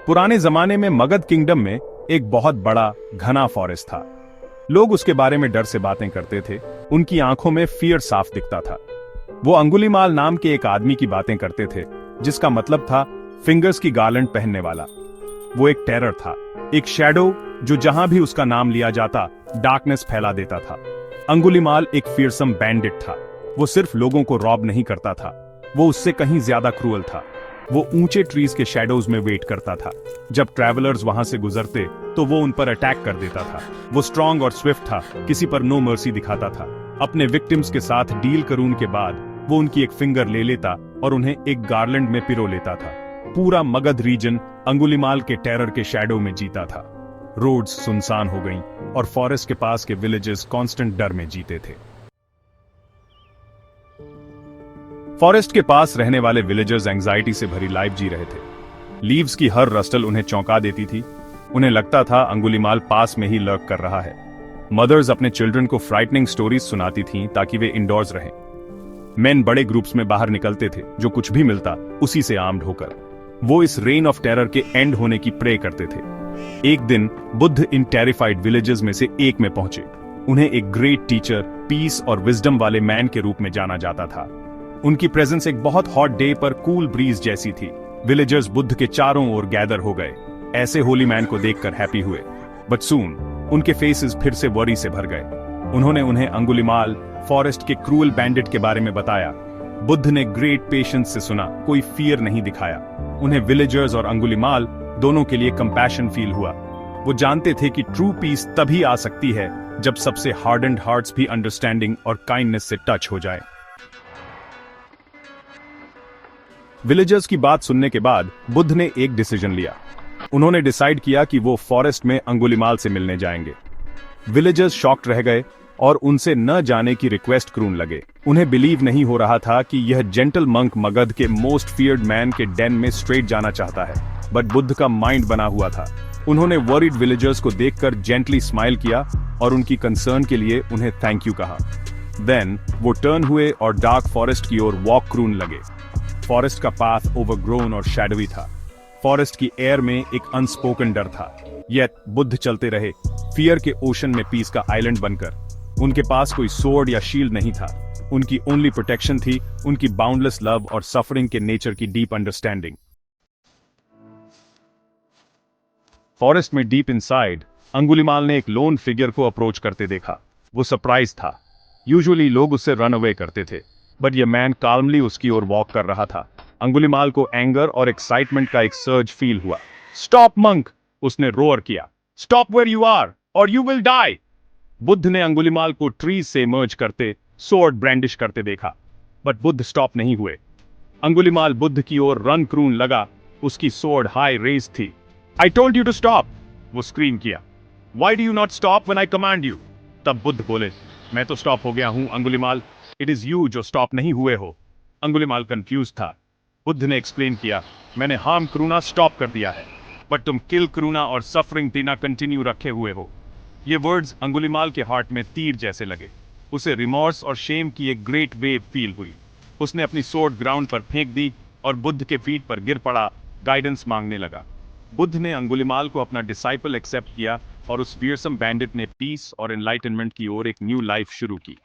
पुराने जमाने में मगध किंगडम में एक बहुत बड़ा घना फॉरेस्ट था। लोग उसके बारे में डर से बातें करते थे। उनकी आंखों में फियर साफ दिखता था। वो अंगुलीमाल नाम के एक आदमी की बातें करते थे, जिसका मतलब था फिंगर्स की गार्लैंड पहनने वाला। वो एक टेरर था, एक शैडो जो जहां भी उसका नाम लिया जाता डार्कनेस फैला देता था। अंगुलीमाल एक फियरसम बैंडिट था। वो सिर्फ लोगों को रॉब नहीं करता था, वो उससे कहीं ज्यादा क्रूअल था। वो ऊंचे ट्रीज के शैडोज में वेट करता था। जब ट्रैवलर्स वहां से गुजरते तो वो उन पर अटैक कर देता था। वो स्ट्रांग और स्विफ्ट था, किसी पर नो मर्सी दिखाता था। अपने विक्टिम्स के साथ डील करून के बाद वो उनकी एक फिंगर ले लेता और उन्हें एक गार्लैंड में पिरो लेता था। पूरा मगध रीजन अंगुलीमाल के टेरर के शैडो में जीता था। रोड्स सुनसान हो गईं और फॉरेस्ट के पास के विलेजेस कांस्टेंट डर में जीते थे। फॉरेस्ट के पास रहने वाले विलेजर्स एंजाइटी से भरी लाइफ जी रहे थे। लीव्स की हर रस्टल उन्हें चौंका देती थी। उन्हें लगता था अंगुलीमाल पास में ही लर्क कर रहा है। मदर्स अपने चिल्ड्रन को फ्राइटनिंग स्टोरीज सुनाती थीं ताकि वे इंडोर्स रहें। मेन बड़े ग्रुप्स में बाहर निकलते थे, जो कुछ भी मिलता उसी से आर्म्ड होकर। वो इस रेन ऑफ टेरर के एंड होने की प्रे करते थे। एक दिन बुद्ध इन टेरिफाइड विलेजेस में से एक में पहुंचे। उन्हें एक ग्रेट टीचर, पीस और विजडम वाले मैन के रूप में जाना जाता था। उनकी प्रेजेंस एक बहुत हॉट डे पर कूल ब्रीज जैसी थी। विलेजर्स बुद्ध के चारों ओर गैदर हो गए, ऐसे होली मैन को देखकर हैप्पी हुए। बट सून उनके फेसेस फिर से वरी से भर गए। उन्होंने उन्हें अंगुलीमाल, फॉरेस्ट के क्रूअल बैंडिट के बारे में बताया। बुद्ध ने ग्रेट पेशेंस से सुना, कोई फियर नहीं दिखाया। उन्हें विलेजर्स और अंगुलीमाल दोनों के लिए कंपैशन फील हुआ। वो जानते थे कि ट्रू पीस तभी आ सकती है जब सबसे हार्डन्ड हार्ट्स भी अंडरस्टैंडिंग और काइंडनेस से टच हो जाए। विलेजर्स की बात सुनने के बाद बुद्ध ने एक डिसीजन लिया। उन्होंने डिसाइड किया कि वो फॉरेस्ट में अंगुलीमाल से मिलने जाएंगे। विलेजर्स शॉक्ड रह गए और उनसे न जाने की रिक्वेस्ट क्रून लगे। उन्हें बिलीव नहीं हो रहा था कि यह जेंटल मंक मगध के मोस्ट फियर्ड मैन के डेन में स्ट्रेट जाना चाहता है। बट बुद्ध का माइंड बना हुआ था। उन्होंने वरीड विलेजर्स को देखकर जेंटली स्माइल किया और उनकी कंसर्न के लिए उन्हें थैंक यू कहा। देन वो टर्न हुए और डार्क फॉरेस्ट की ओर वॉक क्रून लगे। फॉरेस्ट का पाथ ओवरग्रोन और शैडोवी था। फॉरेस्ट की एयर में एक अनस्पोकन डर था। येट बुद्ध चलते रहे, फियर के ओशन में पीस का आइलैंड बनकर। उनके पास कोई सोर्ड या शील्ड नहीं था। उनकी ओनली प्रोटेक्शन थी उनकी बाउंडलेस लव और सफरिंग के नेचर की डीप अंडरस्टैंडिंग। फॉरेस्ट में डीप इनसाइड अंगुलीमाल ने एक लोन फिगर को अप्रोच करते देखा। वो सरप्राइज था। यूजुअली लोग उससे रन अवे करते थे, बट ये मैन काल्मली उसकी ओर वॉक कर रहा था। अंगुलीमाल को एंगर और एक्साइटमेंट का एक सर्ज फील हुआ। स्टॉप मंक, उसने रोअर किया। स्टॉप वेयर यू आर और यू विल डाई। बुद्ध ने अंगुलीमाल को ट्रीज से इमर्ज करते, सोर्ड ब्रांडिश करते देखा, बट बुद्ध स्टॉप नहीं हुए। अंगुलीमाल बुद्ध की ओर रन क्रून लगा। उसकी सोर्ड हाई रेज थी। I told you to stop, वो स्क्रीम किया। Why do you not stop when I command you? तब बुद्ध बोले, मैं तो स्टॉप हो गया हूं अंगुलीमाल, इट इज यू जो स्टॉप नहीं हुए हो। अंगुलीमाल कंफ्यूज था। बुद्ध ने एक्सप्लेन किया, मैंने हार्म करूना स्टॉप कर दिया है, बट तुम किल करूना और सफरिंग देना कंटिन्यू रखे हुए हो। ये वर्ड्स अंगुलीमाल के हार्ट में तीर जैसे लगे। उसे रिमोर्स और शेम की एक ग्रेट वेव फील हुई। उसने अपनी सोर्ड ग्राउंड पर फेंक दी और बुद्ध के फीट पर गिर पड़ा, गाइडेंस मांगने लगा। बुद्ध ने अंगुलीमाल को अपना डिसाइपल एक्सेप्ट किया और उस फियरसम बैंडिट ने पीस और एनलाइटनमेंट की ओर एक न्यू लाइफ शुरू की।